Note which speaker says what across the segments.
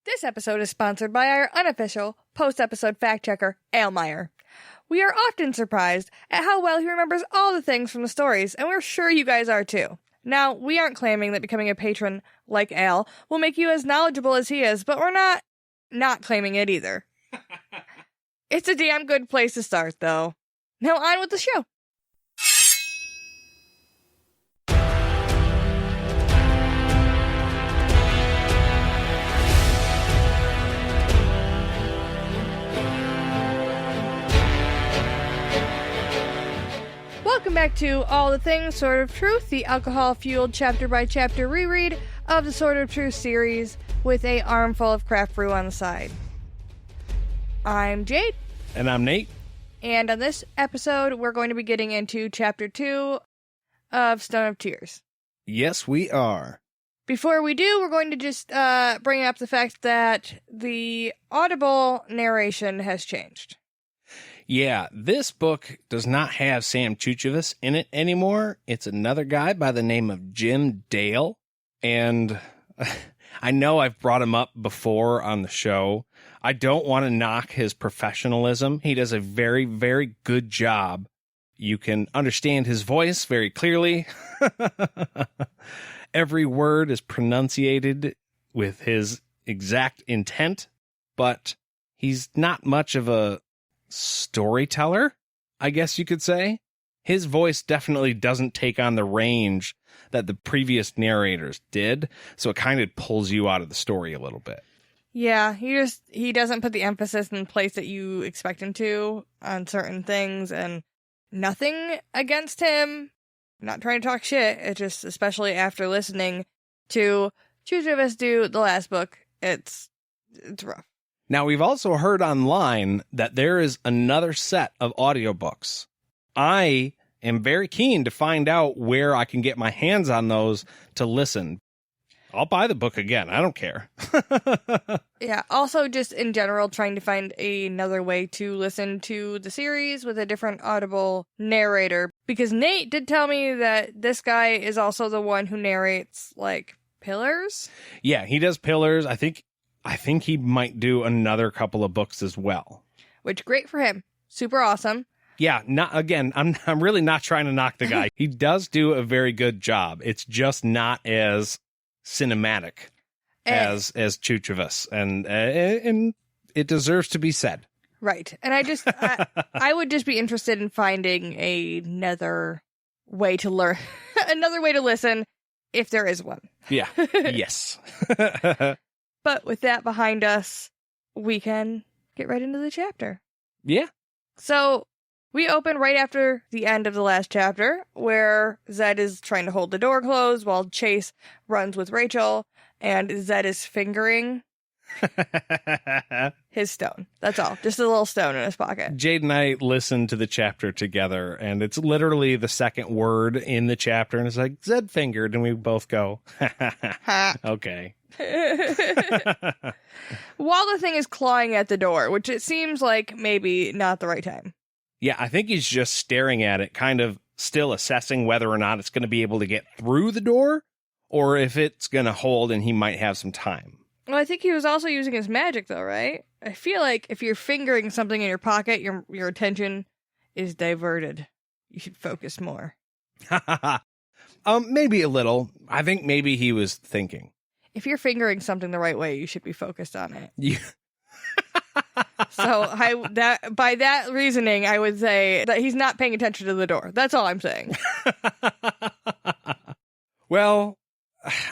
Speaker 1: This episode is sponsored by our unofficial post-episode fact-checker, Aylmeyer. We are often surprised at how well he remembers all the things from the stories, and we're sure you guys are too. Now, we aren't claiming that becoming a patron like Al will make you as knowledgeable as he is, but we're not claiming it either. It's a damn good place to start, though. Now on with the show. Welcome back to All the Things Sword of Truth, the alcohol-fueled chapter-by-chapter reread of the Sword of Truth series with a armful of craft brew on the side. I'm Jade.
Speaker 2: And I'm Nate.
Speaker 1: And on this episode, we're going to be getting into Chapter 2 of Stone of Tears.
Speaker 2: Yes, we are.
Speaker 1: Before we do, we're going to just bring up the fact that the audible narration has changed.
Speaker 2: Yeah, this book does not have Sam Ch.2 in it anymore. It's another guy by the name of Jim Dale. And I know I've brought him up before on the show. I don't want to knock his professionalism. He does a very, very good job. You can understand his voice very clearly. Every word is pronunciated with his exact intent, but he's not much of a storyteller, I guess you could say. His voice definitely doesn't take on the range that the previous narrators did, so it kind of pulls you out of the story a little bit.
Speaker 1: Yeah, he doesn't put the emphasis in the place that you expect him to on certain things, and nothing against him. I'm not trying to talk shit. It's just, especially after listening to Ch.2 do the last book, it's rough.
Speaker 2: Now, we've also heard online that there is another set of audiobooks. I am very keen to find out where I can get my hands on those to listen. I'll buy the book again. I don't care.
Speaker 1: Yeah, also just in general, trying to find another way to listen to the series with a different audible narrator. Because Nate did tell me that this guy is also the one who narrates, like, Pillars?
Speaker 2: Yeah, he does Pillars. I think he might do another couple of books as well.
Speaker 1: Which, great for him. Super awesome.
Speaker 2: Yeah, I'm really not trying to knock the guy. He does do a very good job. It's just not as cinematic as Ch.2, and it deserves to be said.
Speaker 1: Right. And I would just be interested in finding another way to learn, another way to listen, if there is one.
Speaker 2: Yeah. Yes.
Speaker 1: But with that behind us, we can get right into the chapter.
Speaker 2: Yeah.
Speaker 1: So we open right after the end of the last chapter, where Zedd is trying to hold the door closed while Chase runs with Rachel, and Zedd is fingering his stone. That's all. Just a little stone in his pocket.
Speaker 2: Jade and I listened to the chapter together, and it's literally the second word in the chapter, and it's like, Zedd fingered, and we both go, okay.
Speaker 1: While the thing is clawing at the door, which it seems like maybe not the right time.
Speaker 2: Yeah, I think he's just staring at it, kind of still assessing whether or not it's going to be able to get through the door, or if it's going to hold and he might have some time.
Speaker 1: Well, I think he was also using his magic, though, right? I feel like if you're fingering something in your pocket, your attention is diverted. You should focus more.
Speaker 2: Maybe a little. I think maybe he was thinking.
Speaker 1: If you're fingering something the right way, you should be focused on it.
Speaker 2: Yeah.
Speaker 1: So by that reasoning, I would say that he's not paying attention to the door. That's all I'm saying.
Speaker 2: Well,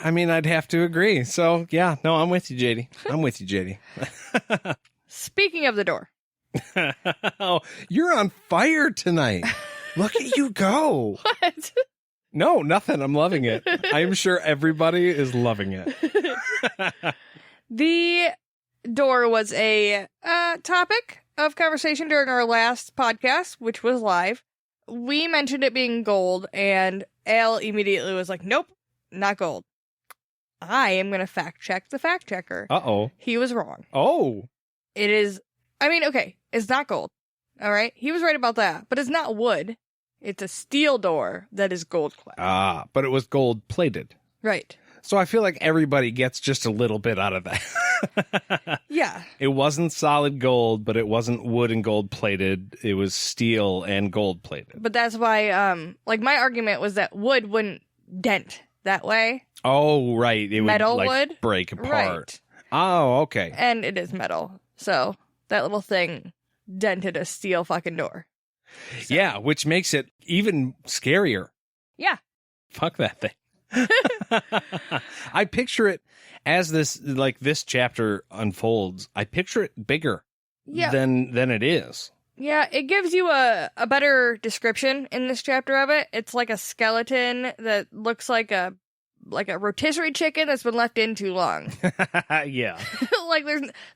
Speaker 2: I mean, I'd have to agree. So, yeah, no, I'm with you, JD. I'm with you, JD.
Speaker 1: Speaking of the door.
Speaker 2: Oh, you're on fire tonight. Look at you go.
Speaker 1: What?
Speaker 2: No, nothing. I'm loving it. I'm sure everybody is loving it.
Speaker 1: The door was a topic of conversation during our last podcast, which was live. We mentioned it being gold, and Al immediately was like, nope, not gold. I am going to fact check the fact checker.
Speaker 2: Uh-oh.
Speaker 1: He was wrong.
Speaker 2: Oh.
Speaker 1: It is, okay, it's not gold. All right? He was right about that, but it's not wood. It's a steel door that is gold clad.
Speaker 2: Ah, but it was gold plated.
Speaker 1: Right.
Speaker 2: So I feel like everybody gets just a little bit out of that.
Speaker 1: Yeah.
Speaker 2: It wasn't solid gold, but it wasn't wood and gold plated. It was steel and gold plated.
Speaker 1: But that's why, like, my argument was that wood wouldn't dent that way.
Speaker 2: Oh, right. It
Speaker 1: Metal
Speaker 2: would,
Speaker 1: would?
Speaker 2: break apart.
Speaker 1: Right.
Speaker 2: Oh, okay.
Speaker 1: And it is metal. So that little thing dented a steel fucking door. So.
Speaker 2: Yeah, which makes it even scarier.
Speaker 1: Yeah.
Speaker 2: Fuck that thing. I picture it as this chapter unfolds. I picture it bigger than it is.
Speaker 1: Yeah, it gives you a better description in this chapter of it. It's like a skeleton that looks like a rotisserie chicken that's been left in too long.
Speaker 2: Yeah.
Speaker 1: Like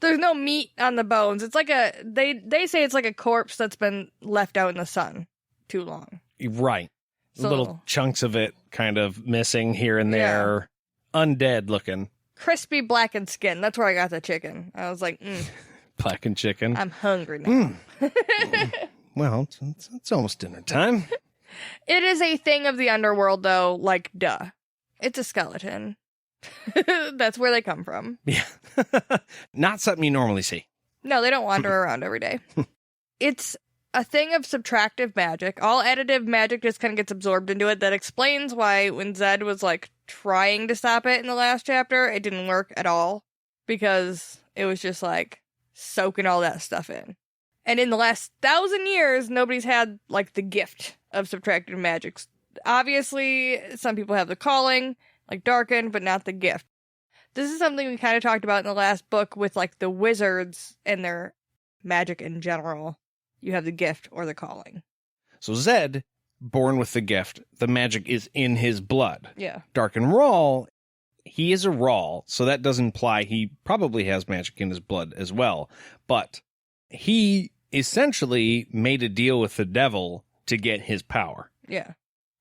Speaker 1: there's no meat on the bones. It's like they say it's like a corpse that's been left out in the sun too long.
Speaker 2: Right.
Speaker 1: So,
Speaker 2: little chunks of it kind of missing here and there. Yeah. Undead looking.
Speaker 1: Crispy blackened skin. That's where I got the chicken. I was like,
Speaker 2: blackened chicken.
Speaker 1: I'm hungry now.
Speaker 2: Well, it's almost dinner time.
Speaker 1: It is a thing of the underworld, though. Like, duh. It's a skeleton. That's where they come from.
Speaker 2: Yeah. Not something you normally see.
Speaker 1: No, they don't wander around every day. It's a thing of subtractive magic. All additive magic just kind of gets absorbed into it. That explains why when Zedd was, like, trying to stop it in the last chapter, it didn't work at all. Because it was just, like, soaking all that stuff in. And in the last 1,000 years, nobody's had, like, the gift of subtractive magic. Obviously, some people have the calling, like Darken, but not the gift. This is something we kind of talked about in the last book with, like, the wizards and their magic in general. You have the gift or the calling.
Speaker 2: So Zedd, born with the gift, the magic is in his blood.
Speaker 1: Yeah.
Speaker 2: Darken Rawl, he is a Rawl, so that does imply he probably has magic in his blood as well. But he essentially made a deal with the devil to get his power.
Speaker 1: Yeah.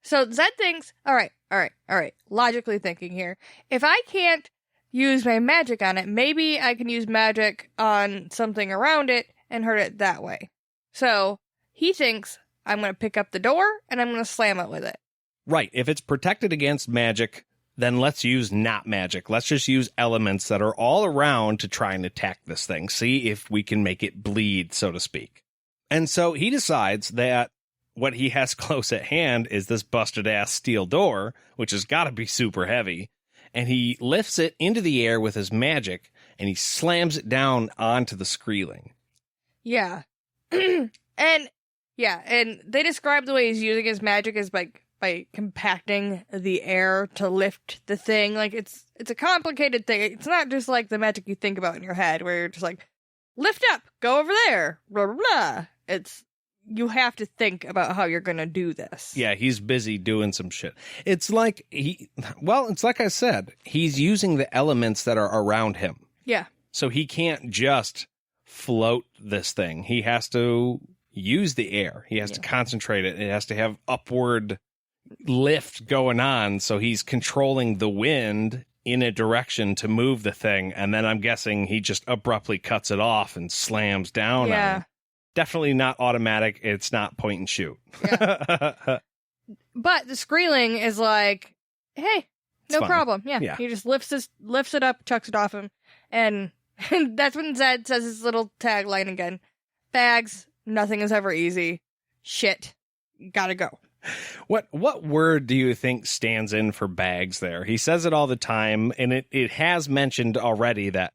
Speaker 1: So Zedd thinks, all right, logically thinking here, if I can't use my magic on it, maybe I can use magic on something around it and hurt it that way. So he thinks, I'm going to pick up the door and I'm going to slam it with it.
Speaker 2: Right. If it's protected against magic, then let's use not magic. Let's just use elements that are all around to try and attack this thing. See if we can make it bleed, so to speak. And so he decides that what he has close at hand is this busted-ass steel door, which has got to be super heavy. And he lifts it into the air with his magic, and he slams it down onto the Screeling.
Speaker 1: Yeah. And they describe the way he's using his magic as by compacting the air to lift the thing. Like, it's a complicated thing. It's not just like the magic you think about in your head, where you're just like, lift up, go over there, blah, blah, blah. You have to think about how you're going to do this.
Speaker 2: Yeah, he's busy doing some shit. It's like it's like I said, he's using the elements that are around him.
Speaker 1: Yeah.
Speaker 2: So he can't just float this thing. He has to use the air. He has to concentrate it. It has to have upward lift going on. So he's controlling the wind in a direction to move the thing. And then I'm guessing he just abruptly cuts it off and slams down on it. Definitely not automatic. It's not point and shoot.
Speaker 1: Yeah. But the Screeling is like, hey, no problem. Yeah. He just lifts it up, chucks it off him. And that's when Zedd says his little tagline again. Bags, nothing is ever easy. Shit, gotta go.
Speaker 2: What word do you think stands in for bags there? He says it all the time, and it has mentioned already that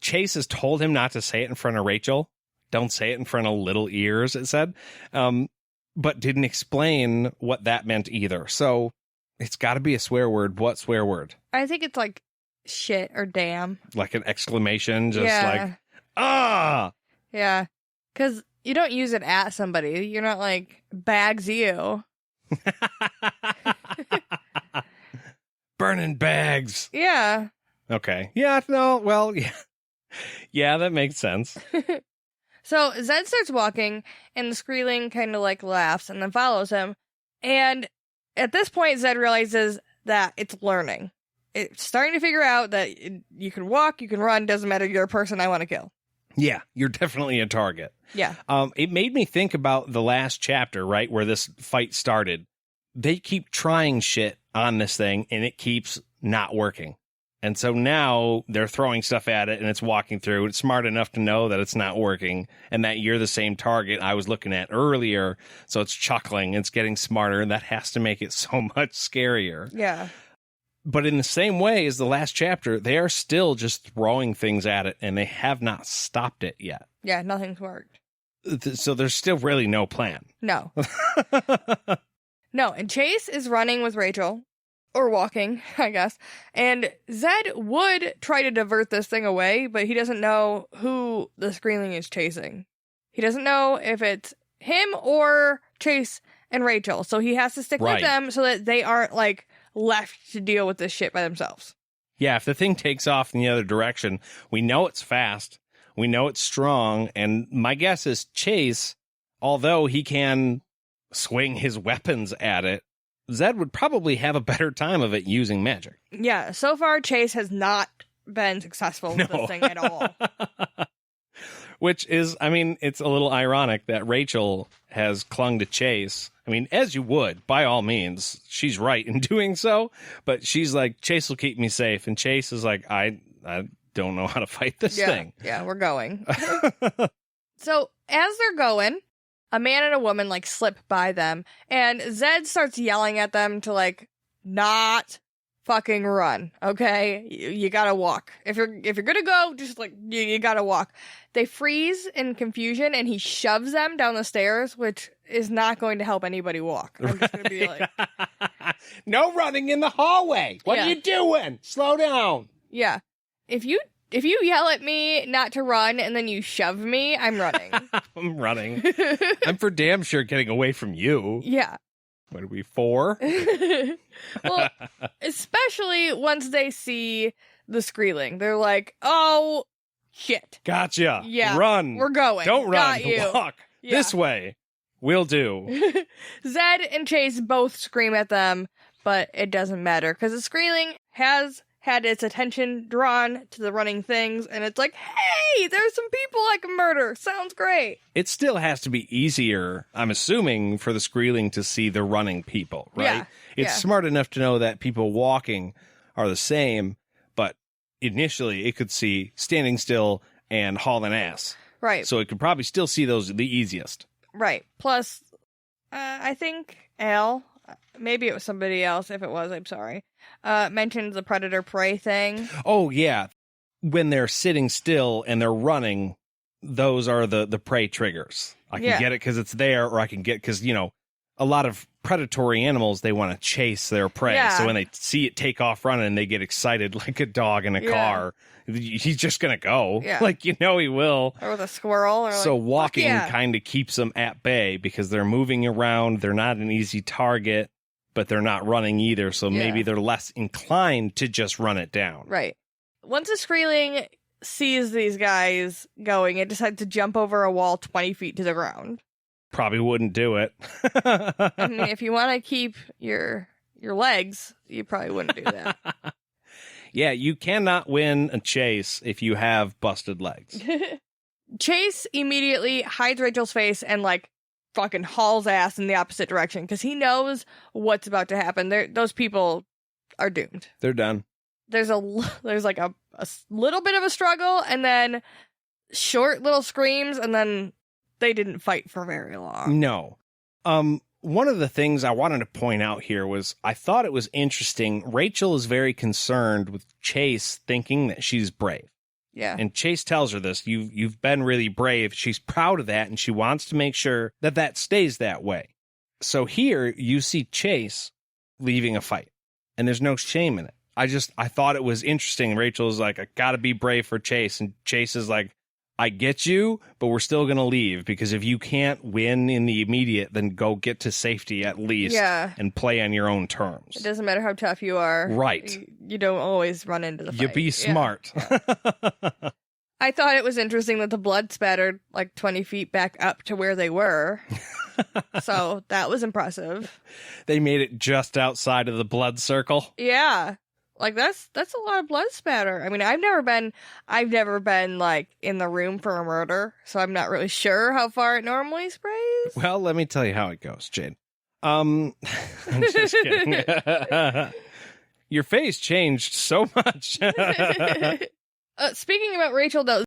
Speaker 2: Chase has told him not to say it in front of Rachel. Don't say it in front of little ears, it said. But didn't explain what that meant either. So it's got to be a swear word. What swear word?
Speaker 1: I think it's like shit or damn.
Speaker 2: Like an exclamation, just like, ah!
Speaker 1: Yeah. Because you don't use it at somebody. You're not like, bags you.
Speaker 2: Burning bags.
Speaker 1: Yeah.
Speaker 2: Okay. Yeah, no, well, yeah. Yeah, that makes sense.
Speaker 1: So Zedd starts walking, and the Screeling kind of like laughs and then follows him. And at this point, Zedd realizes that it's learning. It's starting to figure out that you can walk, you can run, doesn't matter, you're a person I want to kill.
Speaker 2: Yeah, you're definitely a target.
Speaker 1: Yeah.
Speaker 2: It made me think about the last chapter, right, where this fight started. They keep trying shit on this thing, and it keeps not working. And so now they're throwing stuff at it, and it's walking through. It's smart enough to know that it's not working and that you're the same target I was looking at earlier. So it's chuckling. It's getting smarter, and that has to make it so much scarier.
Speaker 1: Yeah.
Speaker 2: But in the same way as the last chapter, they are still just throwing things at it, and they have not stopped it yet.
Speaker 1: Yeah, nothing's worked.
Speaker 2: So there's still really no plan.
Speaker 1: No. No, and Chase is running with Rachel. Or walking, I guess. And Zedd would try to divert this thing away, but he doesn't know who the Screeling is chasing. He doesn't know if it's him or Chase and Rachel. So he has to stick with them so that they aren't, like, left to deal with this shit by themselves.
Speaker 2: Yeah, if the thing takes off in the other direction, we know it's fast, we know it's strong, and my guess is Chase, although he can swing his weapons at it, Zedd would probably have a better time of it using magic.
Speaker 1: Yeah, so far Chase has not been successful with this thing at all.
Speaker 2: Which is, I mean, it's a little ironic that Rachel has clung to Chase. I mean, as you would, by all means. She's right in doing so, but she's like, Chase will keep me safe. And Chase is like, I don't know how to fight this thing.
Speaker 1: Yeah, we're going. So as they're going, a man and a woman, like, slip by them, and Zedd starts yelling at them to, like, not fucking run, okay? You gotta walk. If you're gonna go, just, like, you gotta walk. They freeze in confusion, and he shoves them down the stairs, which is not going to help anybody walk. I'm just gonna be like...
Speaker 2: No running in the hallway! What are you doing? Slow down!
Speaker 1: Yeah. If you yell at me not to run and then you shove me, I'm running.
Speaker 2: I'm running. I'm for damn sure getting away from you.
Speaker 1: Yeah.
Speaker 2: What are we, 4?
Speaker 1: Well, especially once they see the Screeling. They're like, oh, shit.
Speaker 2: Gotcha.
Speaker 1: Yeah.
Speaker 2: Run.
Speaker 1: We're going.
Speaker 2: Don't run.
Speaker 1: Got you.
Speaker 2: Walk.
Speaker 1: Yeah.
Speaker 2: This way. Will do.
Speaker 1: Zedd and Chase both scream at them, but it doesn't matter because the Screeling has had its attention drawn to the running things, and it's like, hey, there's some people I can murder. Sounds great.
Speaker 2: It still has to be easier, I'm assuming, for the Screeling to see the running people, right?
Speaker 1: Yeah.
Speaker 2: It's smart enough to know that people walking are the same, but initially it could see standing still and hauling ass.
Speaker 1: Right.
Speaker 2: So it could probably still see those the easiest.
Speaker 1: Right. Plus, I think Al, maybe it was somebody else. If it was, I'm sorry. Mentioned the predator prey thing.
Speaker 2: Oh, yeah. When they're sitting still and they're running, those are the prey triggers. I can get it because it's there, or I can get because, you know, a lot of predatory animals, they want to chase their prey.
Speaker 1: Yeah.
Speaker 2: So when they see it take off running, they get excited like a dog in a car. He's just going to go.
Speaker 1: Yeah.
Speaker 2: Like, you know, he will.
Speaker 1: Or with a squirrel. Or
Speaker 2: so
Speaker 1: like,
Speaker 2: walking kind of keeps them at bay because they're moving around. They're not an easy target, but they're not running either. So maybe they're less inclined to just run it down.
Speaker 1: Right. Once a Screeling sees these guys going, it decides to jump over a wall 20 feet to the ground.
Speaker 2: Probably wouldn't do it.
Speaker 1: I mean, if you want to keep your legs, you probably wouldn't do that.
Speaker 2: Yeah, you cannot win a chase if you have busted legs.
Speaker 1: Chase immediately hides Rachel's face and, like, fucking hauls ass in the opposite direction because he knows what's about to happen. Those people are doomed.
Speaker 2: They're done.
Speaker 1: There's like a little bit of a struggle, and then short little screams, and then they didn't fight for very long.
Speaker 2: No. One of the things I wanted to point out here was I thought it was interesting. Rachel is very concerned with Chase thinking that she's brave.
Speaker 1: Yeah.
Speaker 2: And Chase tells her this. You've been really brave. She's proud of that, and she wants to make sure that stays that way. So here you see Chase leaving a fight, and there's no shame in it. I thought it was interesting. Rachel's like, I gotta be brave for Chase, and Chase is like, I get you, but we're still going to leave because if you can't win in the immediate, then go get to safety at least and play on your own terms.
Speaker 1: It doesn't matter how tough you are.
Speaker 2: Right.
Speaker 1: You don't always run into the fight.
Speaker 2: You be smart.
Speaker 1: Yeah. I thought it was interesting that the blood spattered like 20 feet back up to where they were. So that was impressive.
Speaker 2: They made it just outside of the blood circle.
Speaker 1: Yeah. Like that's a lot of blood spatter. I mean, I've never been like in the room for a murder, so I'm not really sure how far it normally sprays.
Speaker 2: Well, let me tell you how it goes, Jade. I'm just kidding. Your face changed so much.
Speaker 1: Speaking about Rachel, though,